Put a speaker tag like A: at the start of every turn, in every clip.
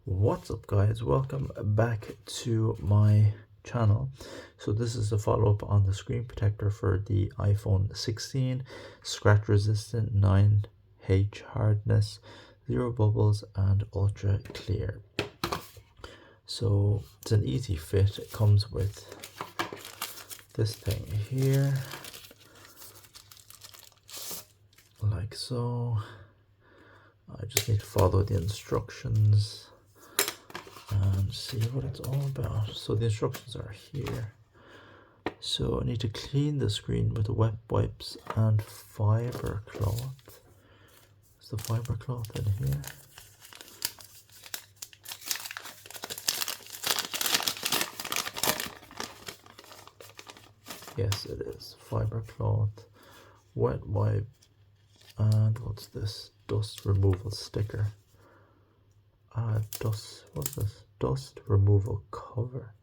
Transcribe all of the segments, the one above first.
A: What's up guys, welcome back to my channel. So this is a follow-up on the screen protector for the iPhone 16, scratch resistant, 9H hardness, 0 bubbles and ultra clear. So it's an easy fit. It comes with this thing here, like so. I just need to follow the instructions and see what it's all about. So the instructions are here. So I need to clean the screen with the wet wipes and fiber cloth. Is the fiber cloth in here? Yes, it is. Fiber cloth, wet wipe, and what's this? Dust removal sticker. What's this? Dust removal cover.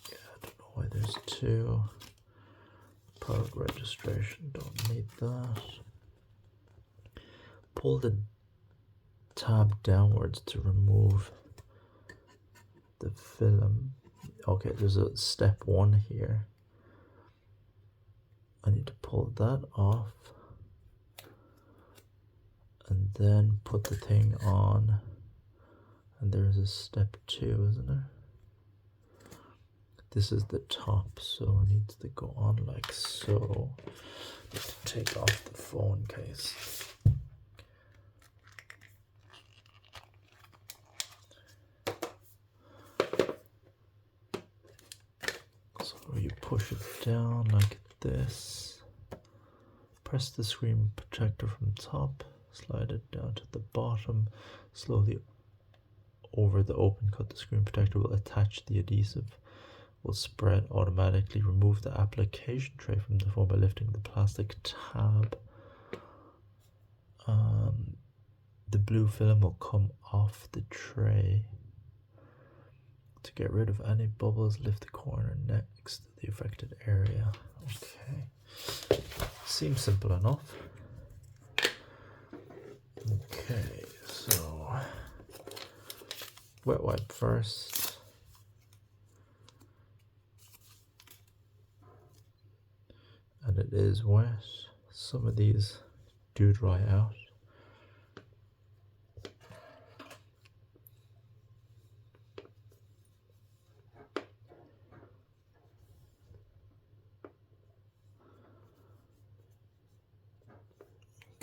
A: Yeah, I don't know why there's two. Product registration, don't need that. Pull the tab downwards to remove the film. Okay, there's a step 1 here. I need to pull that off and then put the thing on, and there's a step 2, isn't there? This is the top, so it needs to go on like so. I need to take off the phone case. So you push it down like this, press the screen protector from top, slide it down to the bottom, slowly over the open cut. The screen protector will attach the adhesive, will spread automatically. Remove the application tray from the phone by lifting the plastic tab. The blue film will come off the tray. To get rid of any bubbles, lift the corner next to the affected area. Okay, seems simple enough. Okay, so wet wipe first. And it is wet. Some of these do dry out.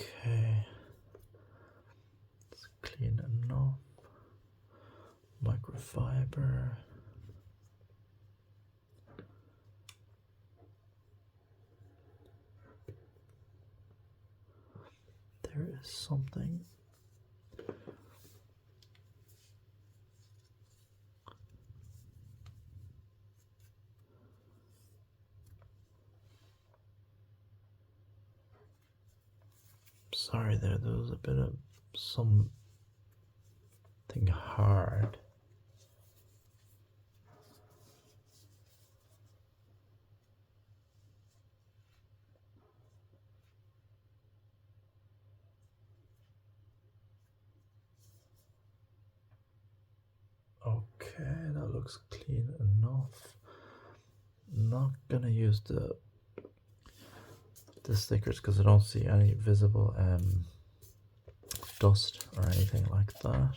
A: Okay, it's clean enough. Microfiber. There is something. Sorry, there was a bit of something hard. Okay, that looks clean enough. Not gonna use the stickers because I don't see any visible dust or anything like that.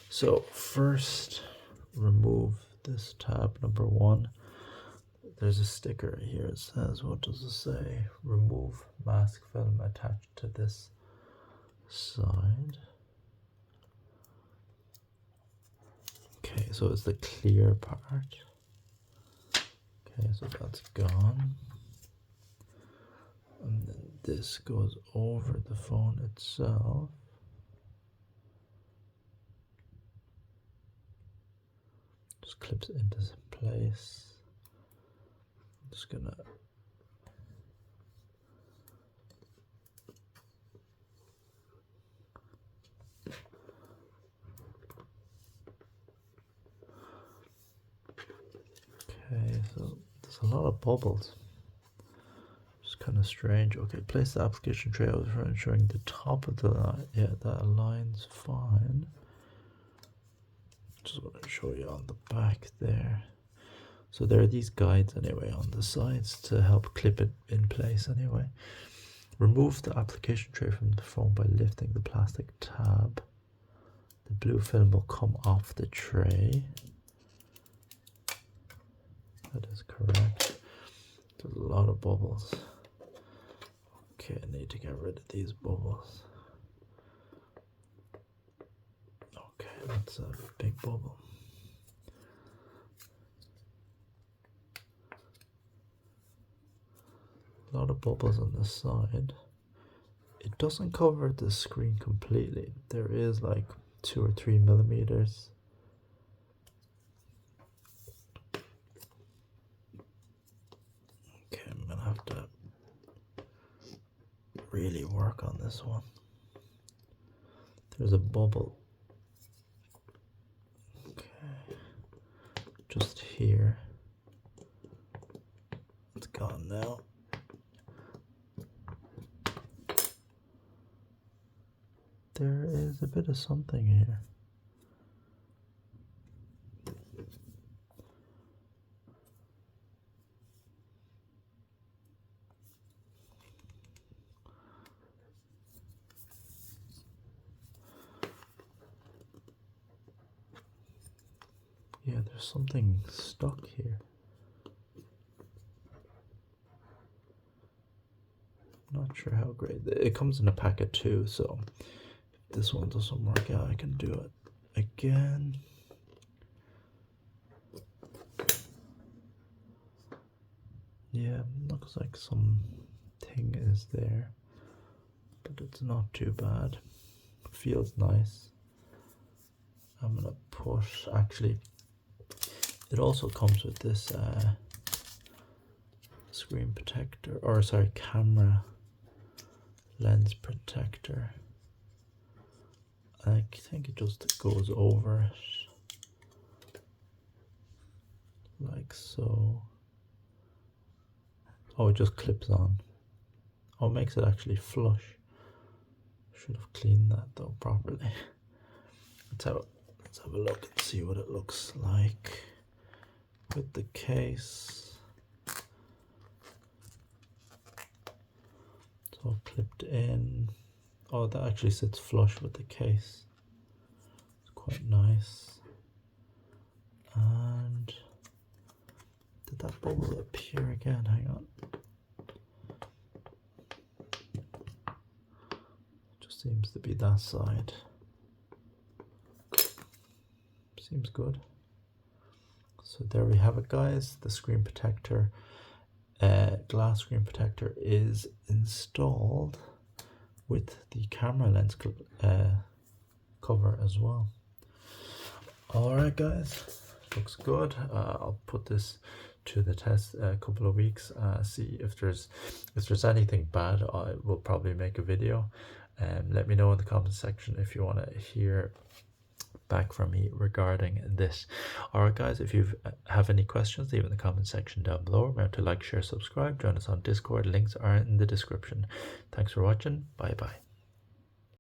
A: So first, remove this tab number 1. There's a sticker here. It says, what does it say? Remove mask film attached to this side. Okay, so it's the clear part. Okay, so that's gone. And then this goes over the phone itself. Just clips into place. I'm just gonna okay, so there's a lot of bubbles. It's kind of strange. Okay, place the application tray over ensuring the top of the line. Yeah, that aligns fine. just want to show you on the back there. So there are these guides anyway on the sides to help clip it in place anyway. Remove the application tray from the phone by lifting the plastic tab. The blue film will come off the tray. That is correct. There's a lot of bubbles. Okay, I need to get rid of these bubbles. Okay, that's a big bubble. A lot of bubbles on the side. It doesn't cover the screen completely. There is like 2 or 3 millimeters. Okay, I'm gonna have to really work on this one. There's a bubble. Okay, just here. It's gone now. There is a bit of something here. Yeah, there's something stuck here. Not sure how great. It comes in a pack of 2, so if this one doesn't work out, I can do it again. Yeah, looks like something is there, but it's not too bad. Feels nice. I'm gonna push. Actually, it also comes with this screen protector, or sorry, camera lens protector. I think it just goes over it like so. Oh, it just clips on. Oh, it makes it actually flush. Should have cleaned that though properly. Let's have a look and see what it looks like with the case. It's all clipped in. Oh, that actually sits flush with the case. It's quite nice. And did that bubble appear again? Hang on. Just seems to be that side. Seems good. So there we have it, guys. The screen protector, glass screen protector is installed with the camera lens cover as well. Alright guys, looks good. I'll put this to the test a couple of weeks, see if there's anything bad. I will probably make a video. Let me know in the comment section if you want to hear back from me regarding this. Alright guys, if you have any questions, leave in the comment section down below. Remember to like, share, subscribe, join us on Discord. Links are in the description. Thanks for watching. Bye bye.